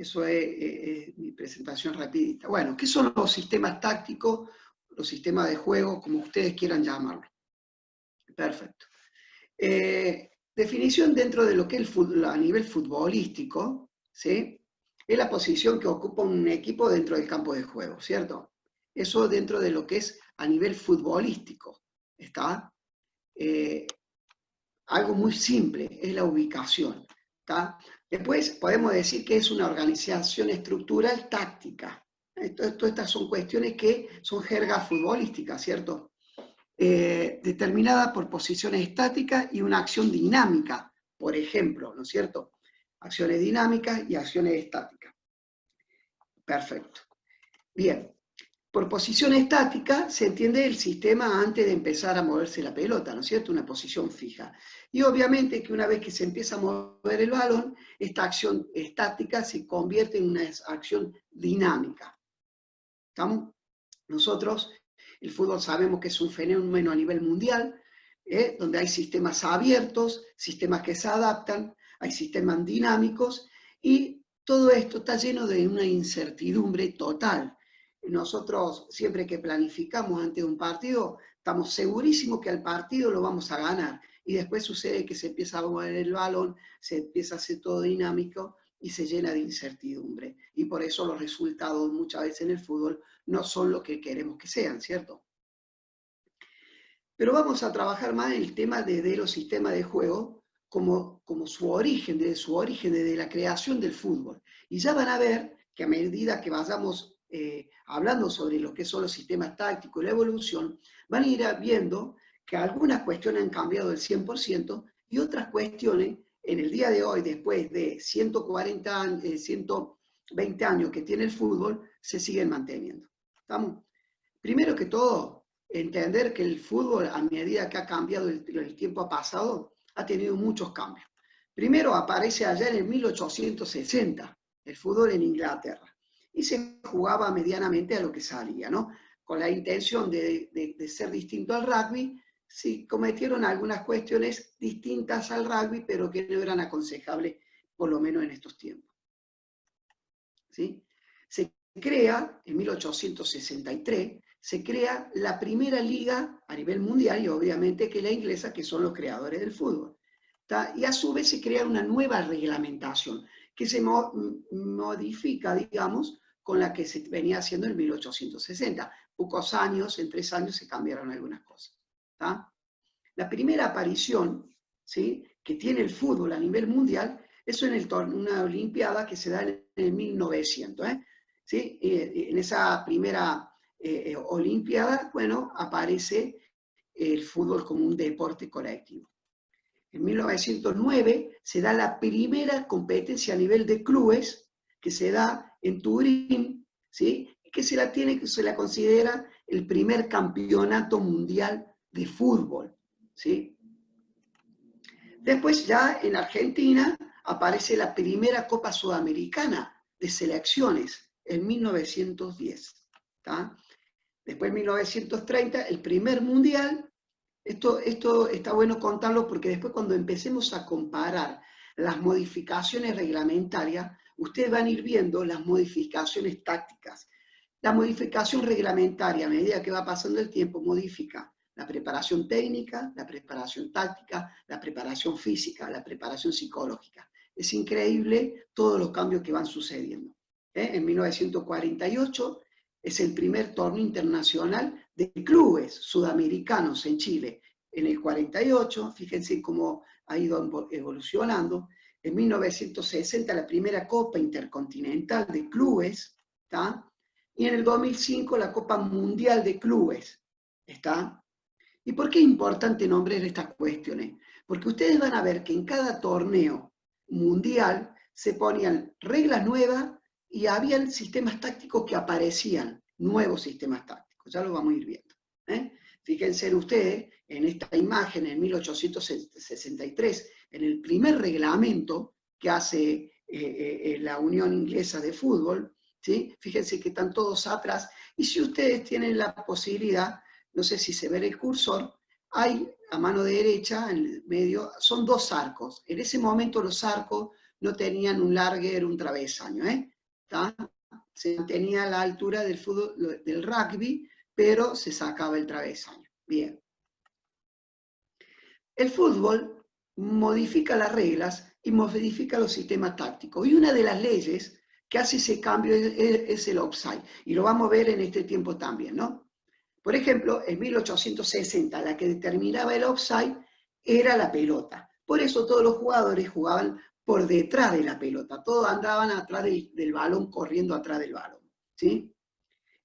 Eso es mi presentación rapidita. Bueno, ¿qué son los sistemas tácticos, los sistemas de juego, como ustedes quieran llamarlo? Perfecto. Definición dentro de lo que es el fútbol, a nivel futbolístico, ¿sí? Es la posición que ocupa un equipo dentro del campo de juego, ¿cierto? Eso dentro de lo que es a nivel futbolístico, ¿está? Algo muy simple, es la ubicación, ¿está? Después podemos decir que es una organización estructural táctica. Estas son cuestiones que son jergas futbolísticas, ¿cierto? Determinada por posiciones estáticas y una acción dinámica, por ejemplo, ¿no es cierto? Acciones dinámicas y acciones estáticas. Perfecto. Bien, por posición estática se entiende el sistema antes de empezar a moverse la pelota, ¿no es cierto? Una posición fija. Y obviamente que una vez que se empieza a mover el balón, esta acción estática se convierte en una acción dinámica. ¿Estamos? Nosotros, el fútbol sabemos que es un fenómeno a nivel mundial, donde hay sistemas abiertos, sistemas que se adaptan, hay sistemas dinámicos, y todo esto está lleno de una incertidumbre total. Nosotros, siempre que planificamos antes de un partido, estamos segurísimos que al partido lo vamos a ganar, y después sucede que se empieza a mover el balón, se empieza a hacer todo dinámico, y se llena de incertidumbre. Y por eso los resultados muchas veces en el fútbol no son lo que queremos que sean, ¿cierto? Pero vamos a trabajar más en el tema de los sistemas de juego como su origen, desde la creación del fútbol. Y ya van a ver que a medida que vayamos hablando sobre lo que son los sistemas tácticos y la evolución, van a ir viendo que algunas cuestiones han cambiado del 100% y otras cuestiones en el día de hoy, después de 140 años, 120 años que tiene el fútbol, se siguen manteniendo. ¿Estamos? Primero que todo, entender que el fútbol, a medida que ha cambiado, el tiempo ha pasado, ha tenido muchos cambios. Primero aparece allá en el 1860, el fútbol en Inglaterra, y se jugaba medianamente a lo que salía, ¿no? Con la intención de ser distinto al rugby, sí cometieron algunas cuestiones distintas al rugby, pero que no eran aconsejables, por lo menos en estos tiempos. ¿Sí? Se crea, en 1863, se crea la primera liga a nivel mundial, y obviamente que la inglesa, que son los creadores del fútbol. ¿Tá? Y a su vez se crea una nueva reglamentación, que se modifica, digamos, con la que se venía haciendo en 1860. Pocos años, en 3 años, se cambiaron algunas cosas. ¿Tá? La primera aparición, ¿sí?, que tiene el fútbol a nivel mundial, eso en una olimpiada que se da en el 1900, ¿sí? En esa primera olimpiada, bueno, aparece el fútbol como un deporte colectivo. En 1909 se da la primera competencia a nivel de clubes, que se da en Turín, ¿sí?, que se la considera el primer campeonato mundial de fútbol, ¿sí? Después ya en Argentina aparece la primera Copa Sudamericana de selecciones en 1910. ¿Tá? Después en 1930 el primer mundial. Esto está bueno contarlo porque después cuando empecemos a comparar las modificaciones reglamentarias, ustedes van a ir viendo las modificaciones tácticas. La modificación reglamentaria, a medida que va pasando el tiempo, modifica la preparación técnica, la preparación táctica, la preparación física, la preparación psicológica. Es increíble todos los cambios que van sucediendo. En 1948 es el primer torneo internacional de clubes sudamericanos en Chile. En el 48, fíjense cómo ha ido evolucionando. En 1960 la primera Copa Intercontinental de Clubes, ¿está? Y en el 2005 la Copa Mundial de Clubes, ¿está? ¿Y por qué es importante nombrar estas cuestiones? Porque ustedes van a ver que en cada torneo mundial se ponían reglas nuevas y habían sistemas tácticos que aparecían, nuevos sistemas tácticos, ya lo vamos a ir viendo. Fíjense ustedes, en esta imagen, en 1863, en el primer reglamento que hace la Unión Inglesa de Fútbol, ¿sí? Fíjense que están todos atrás, y si ustedes tienen la posibilidad, no sé si se ve el cursor, hay a mano derecha, en el medio, son 2 arcos. En ese momento los arcos no tenían un larguer, un travesaño, ¿tá? Se mantenía la altura del fútbol, del rugby, pero se sacaba el travesaño. Bien. El fútbol modifica las reglas y modifica los sistemas tácticos. Y una de las leyes que hace ese cambio es el offside. Y lo vamos a ver en este tiempo también, ¿no? Por ejemplo, en 1860, la que determinaba el offside era la pelota. Por eso todos los jugadores jugaban por detrás de la pelota. Todos andaban atrás del balón, corriendo atrás del balón, ¿sí?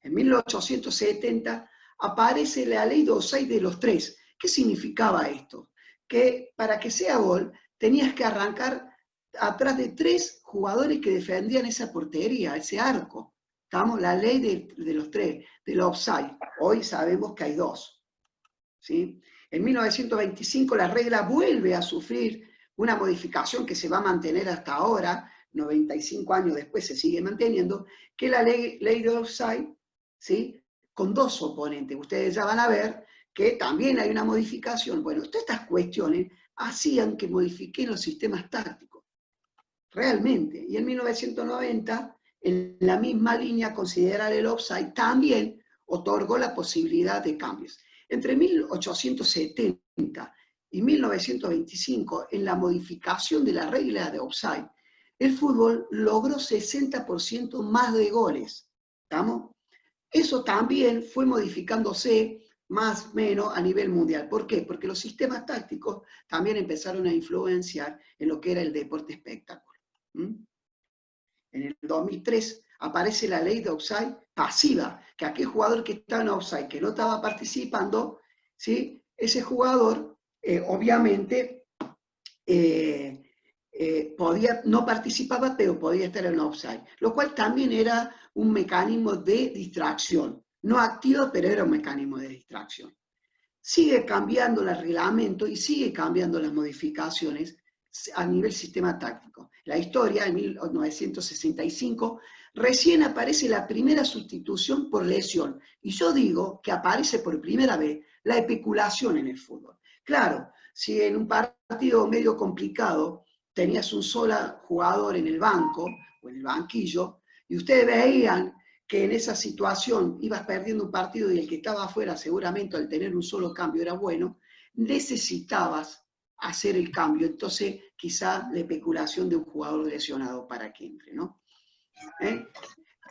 En 1870 aparece la ley de offside de los tres. ¿Qué significaba esto? Que para que sea gol tenías que arrancar atrás de tres jugadores que defendían esa portería, ese arco. ¿Estamos? La ley de los tres, del offside. Hoy sabemos que hay dos, ¿sí? En 1925 la regla vuelve a sufrir una modificación que se va a mantener hasta ahora, 95 años después se sigue manteniendo, que es la ley de offside, ¿sí? Con dos oponentes. Ustedes ya van a ver que también hay una modificación. Bueno, todas estas cuestiones hacían que modifiquen los sistemas tácticos, realmente. Y en 1990, en la misma línea, considerar el offside también otorgó la posibilidad de cambios. Entre 1870 y 1925, en la modificación de la regla de offside, el fútbol logró 60% más de goles. ¿Estamos? Eso también fue modificándose más o menos a nivel mundial. ¿Por qué? Porque los sistemas tácticos también empezaron a influenciar en lo que era el deporte espectáculo. En el 2003 aparece la ley de offside pasiva, que aquel jugador que estaba en offside, que no estaba participando, ¿sí? Ese jugador obviamente no participaba, pero podía estar en offside, lo cual también era un mecanismo de distracción, no activo, pero era un mecanismo de distracción. Sigue cambiando el reglamento y sigue cambiando las modificaciones a nivel sistema táctico. La historia, en 1965, recién aparece la primera sustitución por lesión. Y yo digo que aparece por primera vez la especulación en el fútbol. Claro, si en un partido medio complicado tenías un solo jugador en el banco o en el banquillo, y ustedes veían que en esa situación ibas perdiendo un partido y el que estaba afuera seguramente al tener un solo cambio era bueno, necesitabas hacer el cambio. Entonces quizá la especulación de un jugador lesionado para que entre, ¿no?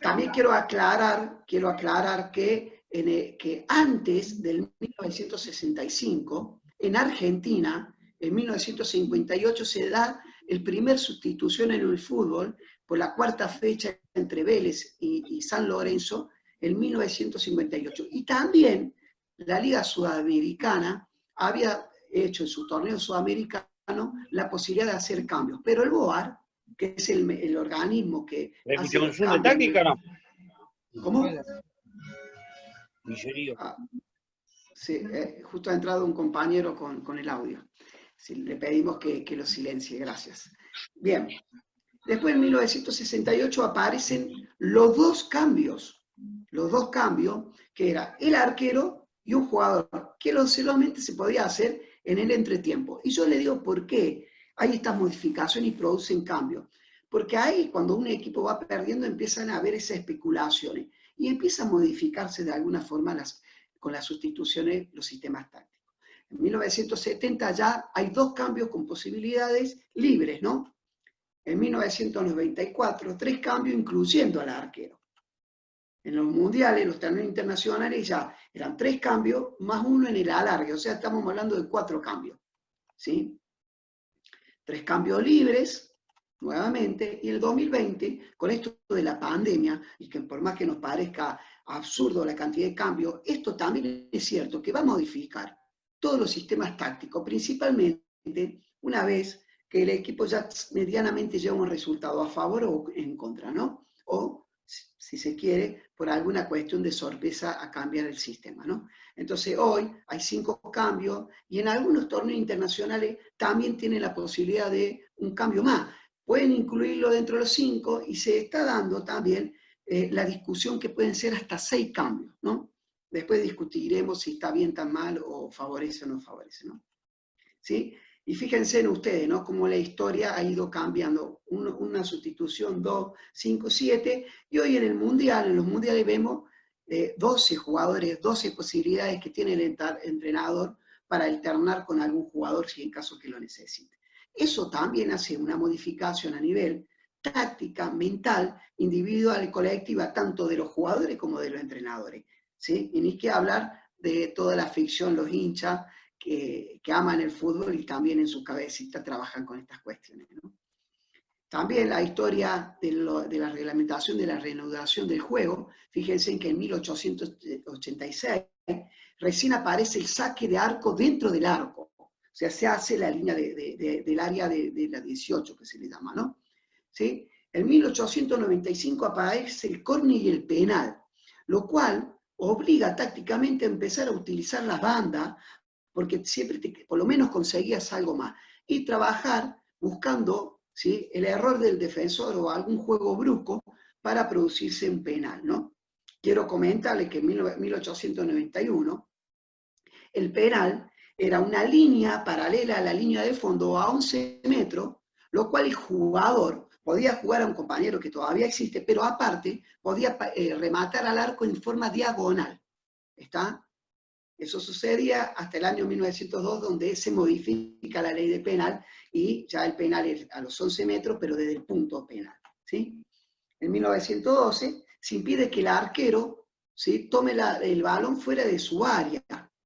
También quiero aclarar que antes del 1965, en Argentina, en 1958 se da el primer sustitución en el fútbol por la cuarta fecha entre Vélez y San Lorenzo en 1958. Y también la Liga Sudamericana había hecho en su torneo sudamericano la posibilidad de hacer cambios, pero el VAR, que es el organismo que hace los cambios. ¿De táctica no? ¿Cómo? Sí, justo ha entrado un compañero con el audio. Sí, le pedimos que lo silencie, gracias. Bien, después en 1968 aparecen los dos cambios, que era el arquero y un jugador, que solamente se podía hacer en el entretiempo. Y yo le digo por qué hay estas modificaciones y producen cambios. Porque ahí, cuando un equipo va perdiendo, empiezan a haber esas especulaciones y empieza a modificarse de alguna forma con las sustituciones los sistemas tácticos. En 1970 ya hay dos cambios con posibilidades libres, ¿no? En 1994, 3 cambios incluyendo al arquero. En los mundiales, los torneos internacionales ya eran 3 cambios más 1 en el alargue, o sea, estamos hablando de 4 cambios, ¿sí? 3 cambios libres, nuevamente, y el 2020, con esto de la pandemia, y que por más que nos parezca absurdo la cantidad de cambios, esto también es cierto, que va a modificar todos los sistemas tácticos, principalmente una vez que el equipo ya medianamente lleva un resultado a favor o en contra, ¿no? O, si se quiere, por alguna cuestión de sorpresa a cambiar el sistema, ¿no? Entonces hoy hay 5 cambios y en algunos torneos internacionales también tienen la posibilidad de un cambio más. Pueden incluirlo dentro de los 5 y se está dando también la discusión que pueden ser hasta 6 cambios, ¿no? Después discutiremos si está bien, tan mal, o favorece o no favorece, ¿no? ¿Sí? Y fíjense en ustedes, ¿no? Cómo la historia ha ido cambiando. Una sustitución, 2, 5, 7, y hoy en el Mundial, en los Mundiales vemos 12 jugadores, 12 posibilidades que tiene el entrenador para alternar con algún jugador si en caso que lo necesite. Eso también hace una modificación a nivel táctica, mental, individual y colectiva, tanto de los jugadores como de los entrenadores, ¿sí? Y ni que hablar de toda la ficción, los hinchas, que aman el fútbol y también en su cabecita trabajan con estas cuestiones, ¿no? También la historia de la reglamentación, de la reanudación del juego, fíjense que en 1886 recién aparece el saque de arco dentro del arco, o sea, se hace la línea del área de la 18, que se le llama, ¿no? ¿Sí? En 1895 aparece el córner y el penal, lo cual obliga tácticamente a empezar a utilizar las bandas, porque siempre por lo menos conseguías algo más, y trabajar buscando, ¿sí?, el error del defensor o algún juego brusco para producirse un penal, ¿no? Quiero comentarles que en 1891 el penal era una línea paralela a la línea de fondo a 11 metros, lo cual el jugador podía jugar a un compañero que todavía existe, pero aparte podía rematar al arco en forma diagonal. ¿Está? Eso sucedía hasta el año 1902, donde se modifica la ley de penal y ya el penal es a los 11 metros, pero desde el punto penal, ¿sí? En 1912 se impide que el arquero, ¿sí?, tome el balón fuera de su área,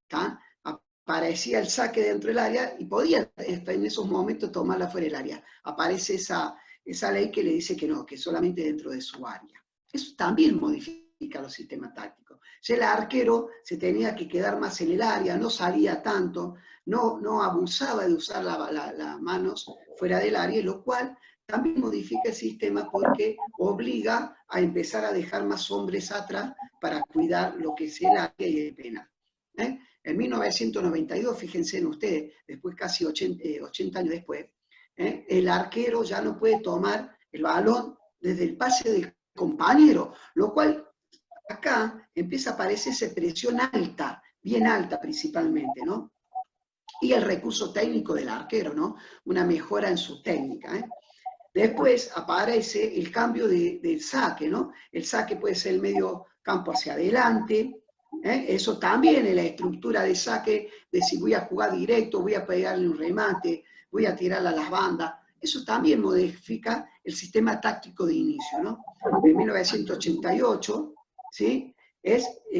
¿tá? Aparecía el saque dentro del área y podía en esos momentos tomarla fuera del área. Aparece esa ley que le dice que no, que solamente dentro de su área. Eso también modifica los sistemas tácticos. Ya el arquero se tenía que quedar más en el área, no salía tanto, no abusaba de usar las manos fuera del área, lo cual también modifica el sistema porque obliga a empezar a dejar más hombres atrás para cuidar lo que es el área y el penal. En 1992, fíjense en ustedes, después casi 80 años después, el arquero ya no puede tomar el balón desde el pase del compañero, lo cual acá empieza a aparecerse presión alta, bien alta principalmente, ¿no? Y el recurso técnico del arquero, ¿no? Una mejora en su técnica, ¿eh? Después aparece el cambio del saque, ¿no? El saque puede ser el medio campo hacia adelante, eso también en la estructura de saque, de si voy a jugar directo, voy a pegarle un remate, voy a tirarla a las bandas, eso también modifica el sistema táctico de inicio, ¿no? En 1988, ¿sí?,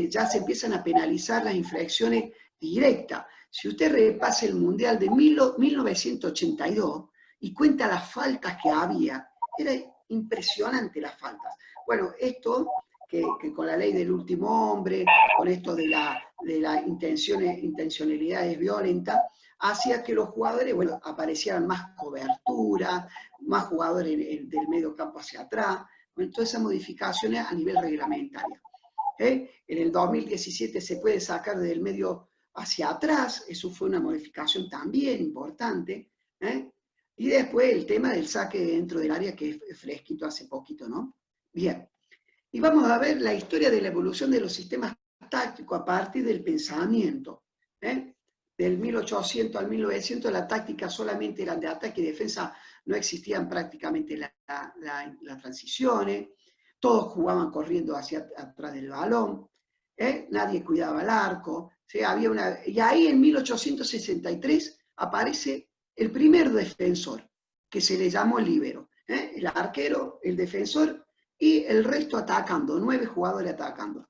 ya se empiezan a penalizar las infracciones directas. Si usted repasa el Mundial de 1982 y cuenta las faltas que había, era impresionante las faltas. Bueno, esto que con la ley del último hombre, con esto de la intencionalidades violentas, hacía que los jugadores, bueno, aparecieran más cobertura, más jugadores del medio campo hacia atrás, bueno, todas esas modificaciones a nivel reglamentario. En el 2017 se puede sacar del medio hacia atrás, eso fue una modificación también importante, y después el tema del saque dentro del área, que es fresquito hace poquito, ¿no? Bien. Y vamos a ver la historia de la evolución de los sistemas tácticos a partir del pensamiento. Del 1800 al 1900 la táctica solamente era de ataque y defensa, no existían prácticamente las transiciones, todos jugaban corriendo hacia atrás del balón, nadie cuidaba el arco, ¿sí? Y ahí en 1863 aparece el primer defensor, que se le llamó líbero, el arquero, el defensor, y el resto atacando, 9 jugadores atacando.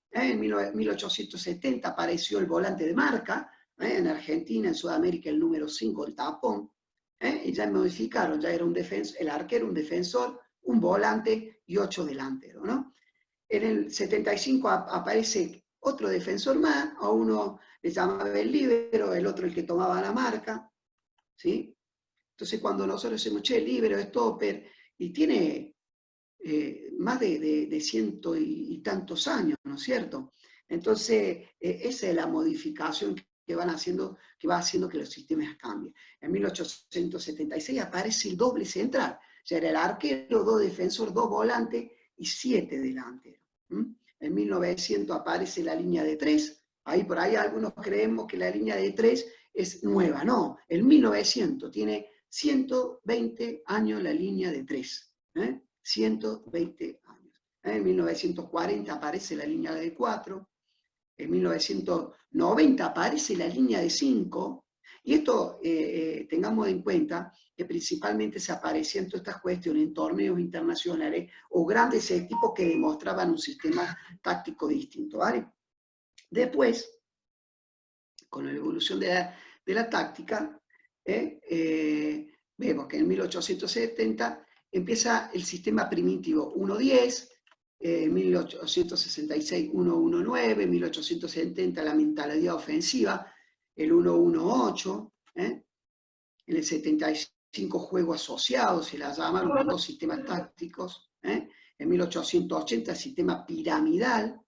En 1870 apareció el volante de marca, en Argentina, en Sudamérica el número 5, el tapón, y ya modificaron, ya era el arquero, un defensor, un volante y 8 delanteros, ¿no? En el 75 aparece otro defensor más, a uno le llamaba el líbero, el otro el que tomaba la marca, ¿sí? Entonces cuando nosotros decimos, che, líbero, stopper, y tiene más de ciento y tantos años, ¿no es cierto? Entonces, esa es la modificación que va haciendo que los sistemas cambien. En 1876 aparece el doble central, ya era el arquero, 2 defensores, 2 volantes y 7 delanteros. En 1900 aparece la línea de 3, ahí por ahí algunos creemos que la línea de 3 es nueva, no, el 1900 tiene 120 años la línea de 3, 120 años. En 1940 aparece la línea de 4, en 1990 aparece la línea de 5, y esto tengamos en cuenta que principalmente se aparecían todas estas cuestiones en torneos internacionales o grandes equipos que demostraban un sistema táctico distinto, ¿vale? Después, con la evolución de la táctica, vemos que en 1870 empieza el sistema primitivo 1-10, 1866 1-1-9, 1870 la mentalidad ofensiva, el 1-1-8, en el 75 juego asociado, se la llamaron los dos sistemas tácticos, en 1880 el sistema piramidal,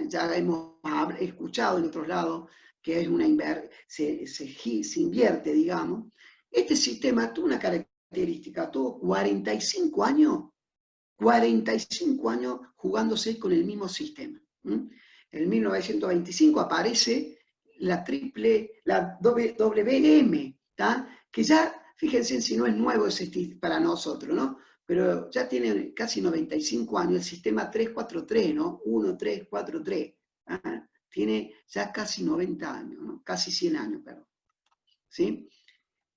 ya hemos escuchado en otros lados que es se invierte, digamos. Este sistema tuvo una característica, tuvo 45 años jugándose con el mismo sistema. En 1925 aparece la WM, que ya, fíjense si no es nuevo ese para nosotros, ¿no? Pero ya tiene casi 95 años el sistema 3-4-3, ¿no? 1-3-4-3. Tiene ya casi 90 años, ¿no? Casi 100 años, perdón. ¿Sí?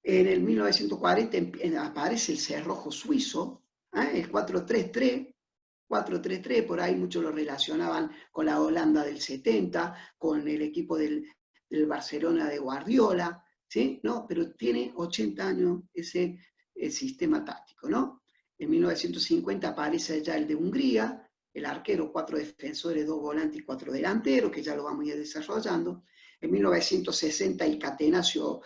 En el 1940 aparece el cerrojo suizo, el 4-3-3, 4-3-3, por ahí muchos lo relacionaban con la Holanda del 70, con el equipo del Barcelona de Guardiola, ¿sí? ¿No? Pero tiene 80 años ese sistema táctico, ¿no? En 1950 aparece ya el de Hungría, el arquero, 4 defensores, 2 volantes y 4 delanteros, que ya lo vamos a ir desarrollando. En 1960 el catenaccio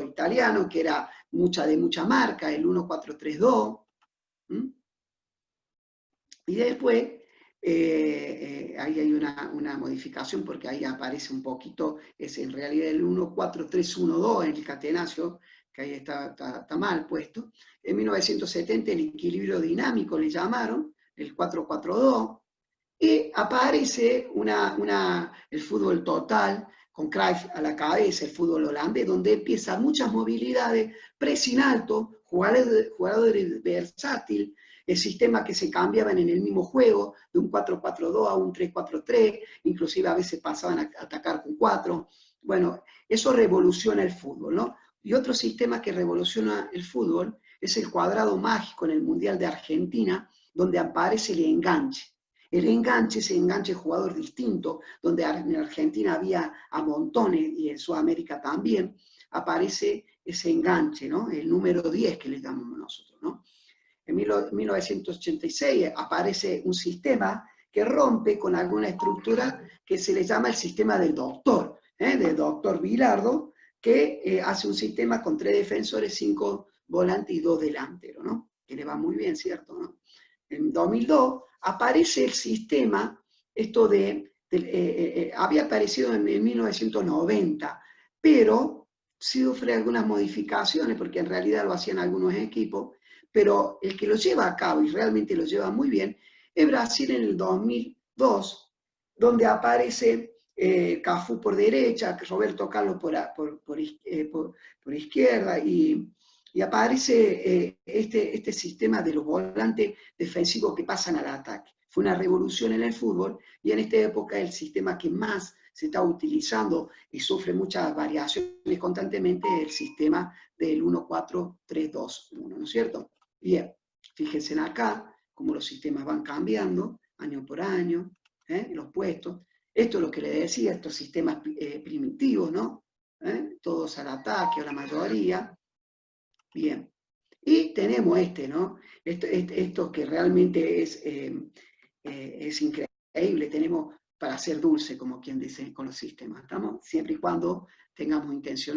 italiano, que era de mucha marca, el 1-4-3-2. Y después, ahí hay una modificación, porque ahí aparece un poquito, es en realidad el 1-4-3-1-2 en el catenaccio, que ahí está mal puesto. En 1970 el equilibrio dinámico le llamaron, el 4-4-2, y aparece el fútbol total, con Cruyff a la cabeza, el fútbol holandés, donde empieza muchas movilidades, pressing alto, jugadores versátiles, el sistema que se cambiaban en el mismo juego, de un 4-4-2 a un 3-4-3, inclusive a veces pasaban a atacar con 4. Bueno, eso revoluciona el fútbol, ¿no? Y otro sistema que revoluciona el fútbol es el cuadrado mágico en el Mundial de Argentina, donde aparece el enganche. El enganche, ese enganche jugador distinto, donde en Argentina había a montones y en Sudamérica también, aparece ese enganche, ¿no? El número 10 que le llamamos nosotros, ¿no? En 1986 aparece un sistema que rompe con alguna estructura que se le llama el sistema del doctor Bilardo, que hace un sistema con 3 defensores, 5 volantes y 2 delanteros, ¿no? Que le va muy bien, ¿cierto? ¿No? En 2002 aparece el sistema, había aparecido en 1990, pero sufre algunas modificaciones, porque en realidad lo hacían algunos equipos, pero el que lo lleva a cabo, y realmente lo lleva muy bien, es Brasil en el 2002, donde aparece Cafú por derecha, Roberto Carlos por izquierda, y aparece este sistema de los volantes defensivos que pasan al ataque. Fue una revolución en el fútbol, y en esta época el sistema que más se está utilizando y sufre muchas variaciones constantemente es el sistema del 1-4-3-2-1, ¿no es cierto? Bien, fíjense acá cómo los sistemas van cambiando año por año, los puestos. Esto es lo que le decía, estos sistemas primitivos, ¿no? Todos al ataque o la mayoría. Bien. Y tenemos ¿no? Esto que realmente es increíble. Tenemos para ser dulce, como quien dice, con los sistemas. ¿Estamos? Siempre y cuando tengamos intención